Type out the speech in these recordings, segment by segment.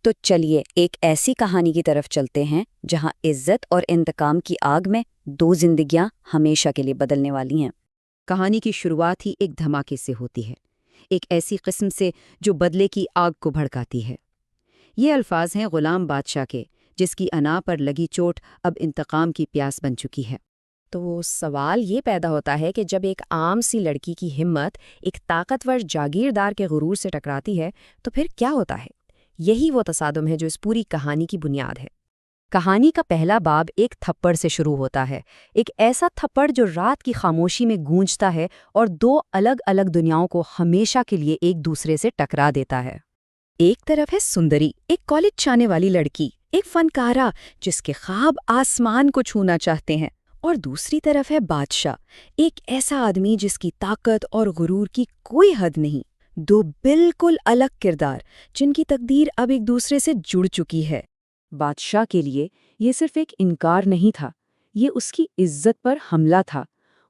تو چلیے ایک ایسی کہانی کی طرف چلتے ہیں جہاں عزت اور انتقام کی آگ میں دو زندگیاں ہمیشہ کے لیے بدلنے والی ہیں۔ کہانی کی شروعات ہی ایک دھماکے سے ہوتی ہے، ایک ایسی قسم سے جو بدلے کی آگ کو بھڑکاتی ہے۔ یہ الفاظ ہیں غلام بادشاہ کے، جس کی انا پر لگی چوٹ اب انتقام کی پیاس بن چکی ہے۔ تو سوال یہ پیدا ہوتا ہے کہ جب ایک عام سی لڑکی کی ہمت ایک طاقتور جاگیردار کے غرور سے ٹکراتی ہے تو پھر کیا ہوتا ہے؟ یہی وہ تصادم ہے جو اس پوری کہانی کی بنیاد ہے۔ کہانی کا پہلا باب ایک تھپڑ سے شروع ہوتا ہے، ایک ایسا تھپڑ جو رات کی خاموشی میں گونجتا ہے اور دو الگ الگ دنیاؤں کو ہمیشہ کے لیے ایک دوسرے سے ٹکرا دیتا ہے۔ ایک طرف ہے سندری، ایک کالج جانے والی لڑکی، ایک فنکارہ جس کے خواب آسمان کو چھونا چاہتے ہیں، اور دوسری طرف ہے بادشاہ، ایک ایسا آدمی جس کی طاقت اور غرور کی کوئی حد نہیں۔ دو بالکل الگ کردار جن کی تقدیر اب ایک دوسرے سے جڑ چکی ہے۔ بادشاہ کے لیے یہ صرف ایک انکار نہیں تھا، یہ اس کی عزت پر حملہ تھا۔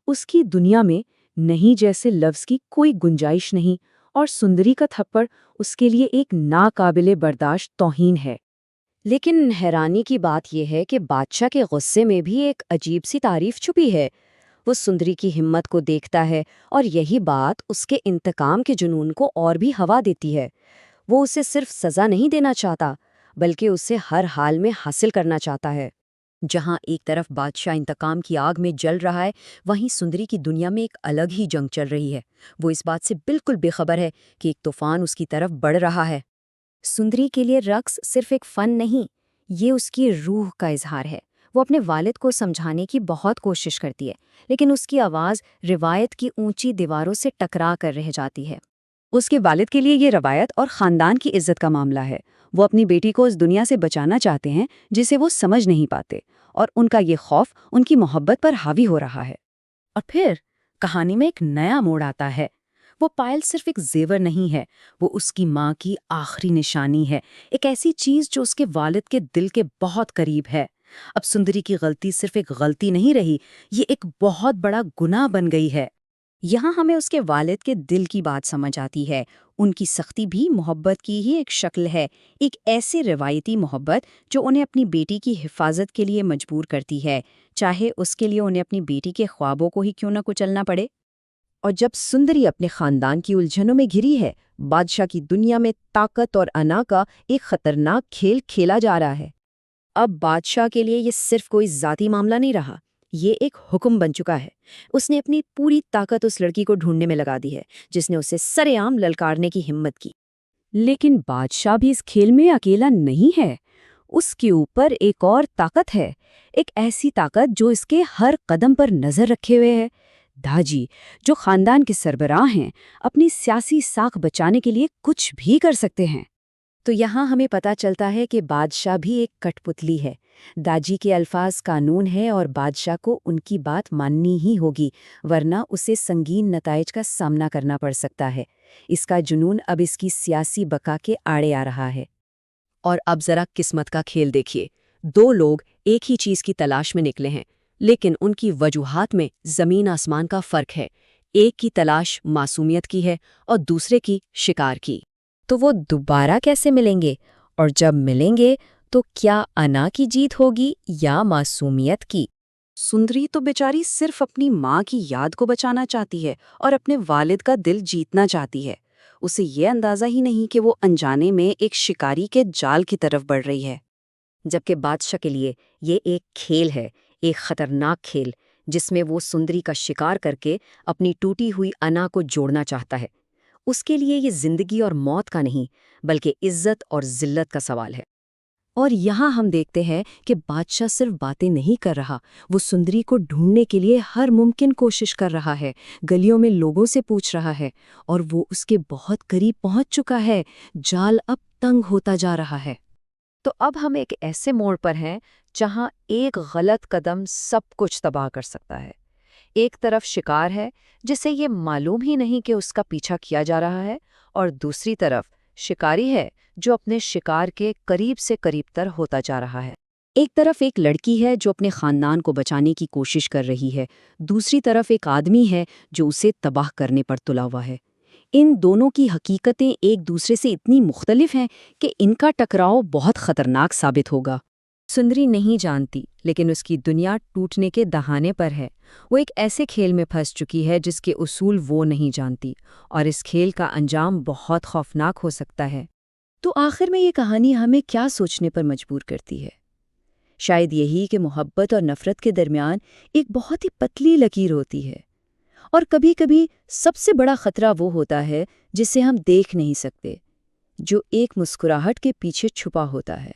اس کی دنیا میں نہیں جیسے لفظ کی کوئی گنجائش نہیں، اور سندری کا تھپڑ اس کے لیے ایک ناقابل برداشت توہین ہے۔ لیکن حیرانی کی بات یہ ہے کہ بادشاہ کے غصے میں بھی ایک عجیب سی تعریف چھپی ہے۔ وہ سندری کی ہمت کو دیکھتا ہے اور یہی بات اس کے انتقام کے جنون کو اور بھی ہوا دیتی ہے۔ وہ اسے صرف سزا نہیں دینا چاہتا بلکہ اسے ہر حال میں حاصل کرنا چاہتا ہے۔ جہاں ایک طرف بادشاہ انتقام کی آگ میں جل رہا ہے، وہیں سندری کی دنیا میں ایک الگ ہی جنگ چل رہی ہے۔ وہ اس بات سے بالکل بے خبر ہے کہ ایک طوفان اس کی طرف بڑھ رہا ہے۔ سندری کے لیے رقص صرف ایک فن نہیں، یہ اس کی روح کا اظہار ہے۔ وہ اپنے والد کو سمجھانے کی بہت کوشش کرتی ہے، لیکن اس کی آواز روایت کی اونچی دیواروں سے ٹکرا کر رہ جاتی ہے۔ اس کے والد کے لیے یہ روایت اور خاندان کی عزت کا معاملہ ہے۔ وہ اپنی بیٹی کو اس دنیا سے بچانا چاہتے ہیں جسے وہ سمجھ نہیں پاتے، اور ان کا یہ خوف ان کی محبت پر حاوی ہو رہا ہے۔ اور پھر کہانی میں ایک نیا موڑ آتا ہے۔ وہ پائل صرف ایک زیور نہیں ہے، وہ اس کی ماں کی آخری نشانی ہے، ایک ایسی چیز جو اس کے والد کے دل کے بہت قریب ہے۔ اب سندری کی غلطی صرف ایک غلطی نہیں رہی، یہ ایک بہت بڑا گناہ بن گئی ہے۔ یہاں ہمیں اس کے والد کے دل کی بات سمجھ آتی ہے۔ ان کی سختی بھی محبت کی ہی ایک شکل ہے، ایک ایسی روایتی محبت جو انہیں اپنی بیٹی کی حفاظت کے لیے مجبور کرتی ہے، چاہے اس کے لیے انہیں اپنی بیٹی کے خوابوں کو ہی کیوں نہ کچلنا پڑے۔ اور جب سندری اپنے خاندان کی الجھنوں میں گھری ہے، بادشاہ کی دنیا میں طاقت اور انا کا ایک خطرناک کھیل کھیلا جا رہا ہے۔ اب بادشاہ کے لیے یہ صرف کوئی ذاتی معاملہ نہیں رہا، یہ ایک حکم بن چکا ہے۔ اس نے اپنی پوری طاقت اس لڑکی کو ڈھونڈنے میں لگا دی ہے جس نے اسے سرے عام للکارنے کی ہمت کی۔ لیکن بادشاہ بھی اس کھیل میں اکیلا نہیں ہے۔ اس کے اوپر ایک اور طاقت ہے، ایک ایسی طاقت جو اس کے ہر قدم پر نظر رکھے ہوئے ہے۔ داجی، جو خاندان کے سربراہ ہیں، اپنی سیاسی ساکھ بچانے کے لیے کچھ بھی کر سکتے ہیں۔ تو یہاں ہمیں پتہ چلتا ہے کہ بادشاہ بھی ایک کٹ پتلی ہے۔ داجی کے الفاظ قانون ہے اور بادشاہ کو ان کی بات ماننی ہی ہوگی، ورنہ اسے سنگین نتائج کا سامنا کرنا پڑ سکتا ہے۔ اس کا جنون اب اس کی سیاسی بقا کے آڑے آ رہا ہے۔ اور اب ذرا قسمت کا کھیل دیکھیے۔ دو لوگ ایک ہی چیز کی تلاش میں نکلے ہیں، لیکن ان کی وجوہات میں زمین آسمان کا فرق ہے۔ ایک کی تلاش معصومیت کی ہے اور دوسرے کی شکار کی۔ تو وہ دوبارہ کیسے ملیں گے؟ اور جب ملیں گے تو کیا انا کی جیت ہوگی یا معصومیت کی؟ سندری تو بیچاری صرف اپنی ماں کی یاد کو بچانا چاہتی ہے اور اپنے والد کا دل جیتنا چاہتی ہے۔ اسے یہ اندازہ ہی نہیں کہ وہ انجانے میں ایک شکاری کے جال کی طرف بڑھ رہی ہے۔ جبکہ بادشاہ کے لیے یہ ایک کھیل ہے، ایک خطرناک کھیل جس میں وہ سندری کا شکار کر کے اپنی ٹوٹی ہوئی انا کو جوڑنا چاہتا ہے۔ اس کے لیے یہ زندگی اور موت کا نہیں بلکہ عزت اور ذلت کا سوال ہے۔ اور یہاں ہم دیکھتے ہیں کہ بادشاہ صرف باتیں نہیں کر رہا، وہ سندری کو ڈھونڈنے کے لیے ہر ممکن کوشش کر رہا ہے، گلیوں میں لوگوں سے پوچھ رہا ہے، اور وہ اس کے بہت قریب پہنچ چکا ہے۔ جال اب تنگ ہوتا جا رہا ہے۔ تو اب ہم ایک ایسے موڑ پر ہیں جہاں ایک غلط قدم سب کچھ تباہ کر سکتا ہے۔ ایک طرف شکار ہے جسے یہ معلوم ہی نہیں کہ اس کا پیچھا کیا جا رہا ہے، اور دوسری طرف شکاری ہے جو اپنے شکار کے قریب سے قریب تر ہوتا جا رہا ہے۔ ایک طرف ایک لڑکی ہے جو اپنے خاندان کو بچانے کی کوشش کر رہی ہے، دوسری طرف ایک آدمی ہے جو اسے تباہ کرنے پر تلا ہوا ہے۔ ان دونوں کی حقیقتیں ایک دوسرے سے اتنی مختلف ہیں کہ ان کا ٹکراؤ بہت خطرناک ثابت ہوگا۔ سندری نہیں جانتی، لیکن اس کی دنیا ٹوٹنے کے دہانے پر ہے۔ وہ ایک ایسے کھیل میں پھنس چکی ہے جس کے اصول وہ نہیں جانتی، اور اس کھیل کا انجام بہت خوفناک ہو سکتا ہے۔ تو آخر میں یہ کہانی ہمیں کیا سوچنے پر مجبور کرتی ہے؟ شاید یہی کہ محبت اور نفرت کے درمیان ایک بہت ہی پتلی لکیر ہوتی ہے، اور کبھی کبھی سب سے بڑا خطرہ وہ ہوتا ہے جسے ہم دیکھ نہیں سکتے، جو ایک مسکراہٹ کے پیچھے چھپا ہوتا ہے۔